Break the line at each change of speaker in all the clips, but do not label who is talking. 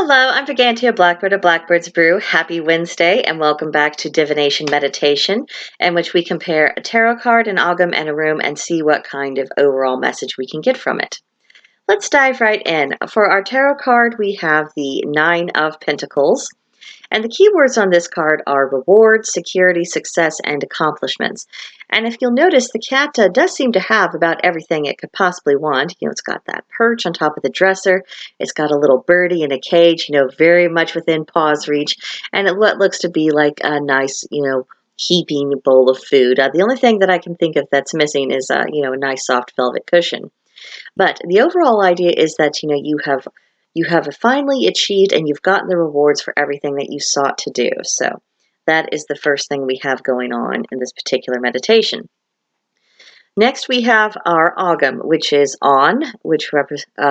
Hello, I'm Brigantia Blackbird of Blackbird's Brew. Happy Wednesday and welcome back to Divination Meditation, in which we compare a tarot card, an ogam, and a room and see what kind of overall message we can get from it. Let's dive right in. For our tarot card, we have the Nine of Pentacles. And the keywords on this card are reward, security, success, and accomplishments. And if you'll notice, the cat does seem to have about everything it could possibly want. It's got that perch on top of the dresser. It's got a little birdie in a cage, very much within paw's reach. And what looks to be like a nice, heaping bowl of food. The only thing that I can think of that's missing is, a nice soft velvet cushion. But the overall idea is that, you have finally achieved and you've gotten the rewards for everything that you sought to do. So that is the first thing we have going on in this particular meditation. Next, we have our ogam, which is on, which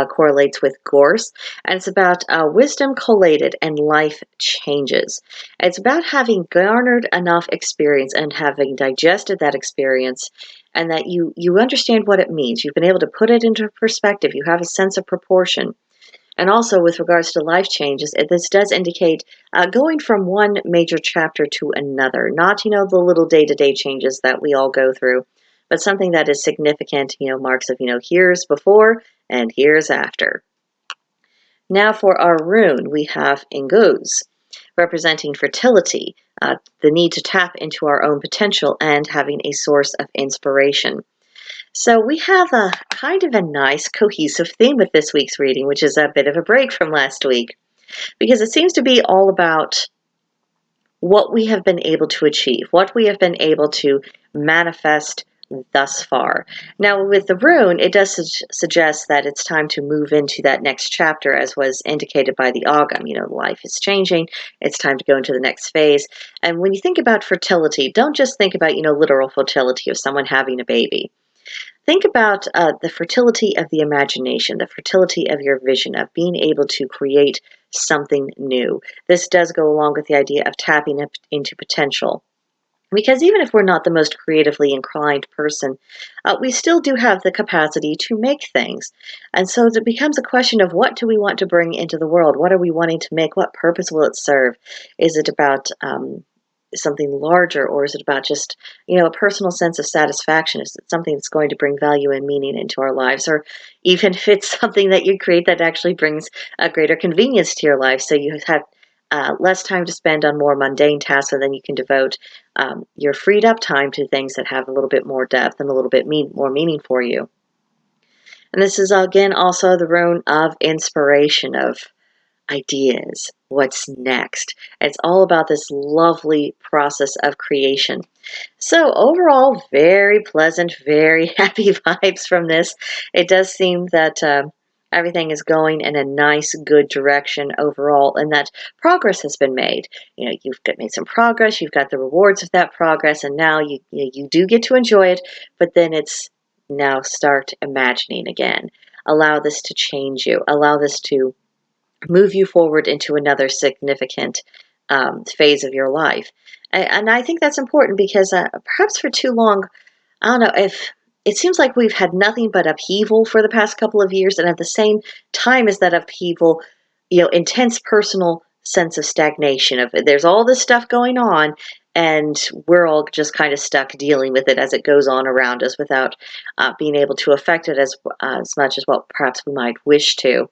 correlates with gorse, and it's about wisdom collated and life changes. It's about having garnered enough experience and having digested that experience, and that you understand what it means. You've been able to put it into perspective. You have a sense of proportion. And also with regards to life changes, this does indicate going from one major chapter to another, not, the little day-to-day changes that we all go through, but something that is significant, marks of, here's before and here's after. Now for our rune, we have Inguz, representing fertility, the need to tap into our own potential and having a source of inspiration. So we have a kind of a nice cohesive theme with this week's reading, which is a bit of a break from last week, because it seems to be all about what we have been able to achieve, what we have been able to manifest thus far. Now with the rune, it does suggest that it's time to move into that next chapter, as was indicated by the ogam. Life is changing. It's time to go into the next phase. And when you think about fertility, don't just think about, literal fertility of someone having a baby. Think about the fertility of the imagination, the fertility of your vision, of being able to create something new. This does go along with the idea of tapping up into potential. Because even if we're not the most creatively inclined person, we still do have the capacity to make things. And so it becomes a question of, what do we want to bring into the world? What are we wanting to make? What purpose will it serve? Is it about something larger, or is it about just, a personal sense of satisfaction? Is it something that's going to bring value and meaning into our lives? Or even if it's something that you create that actually brings a greater convenience to your life, so you have less time to spend on more mundane tasks, and then you can devote your freed up time to things that have a little bit more depth and a little bit more meaning for you. And this is, again, also the rune of inspiration, of ideas. What's next? It's all about this lovely process of creation. So overall, very pleasant, very happy vibes from this. It does seem that everything is going in a nice, good direction overall, and that progress has been made. You've made some progress, you've got the rewards of that progress, and now you do get to enjoy it, but then it's now start imagining again. Allow this to change you. Allow this to move you forward into another significant phase of your life. And I think that's important because perhaps for too long, I don't know, if it seems like we've had nothing but upheaval for the past couple of years, and at the same time as that upheaval, intense personal sense of stagnation, of there's all this stuff going on, and we're all just kind of stuck dealing with it as it goes on around us without being able to affect it as much as what perhaps we might wish to.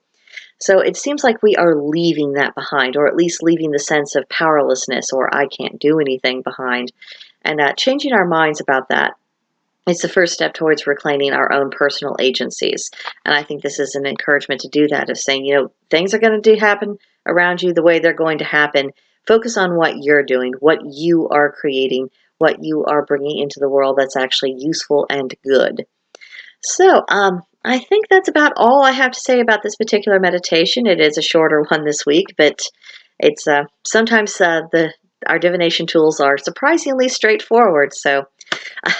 So it seems like we are leaving that behind, or at least leaving the sense of powerlessness or I can't do anything behind. And changing our minds about that is the first step towards reclaiming our own personal agencies. And I think this is an encouragement to do that, of saying, things are going to happen around you the way they're going to happen. Focus on what you're doing, what you are creating, what you are bringing into the world that's actually useful and good. So, I think that's about all I have to say about this particular meditation. It is a shorter one this week, but it's sometimes our divination tools are surprisingly straightforward. So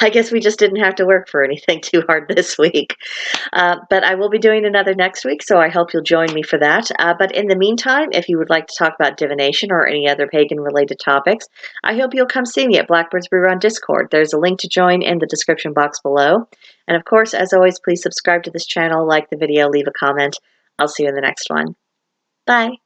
I guess we just didn't have to work for anything too hard this week. But I will be doing another next week, so I hope you'll join me for that. But in the meantime, if you would like to talk about divination or any other pagan-related topics, I hope you'll come see me at Blackbird's Brew on Discord. There's a link to join in the description box below. And of course, as always, please subscribe to this channel, like the video, leave a comment. I'll see you in the next one. Bye.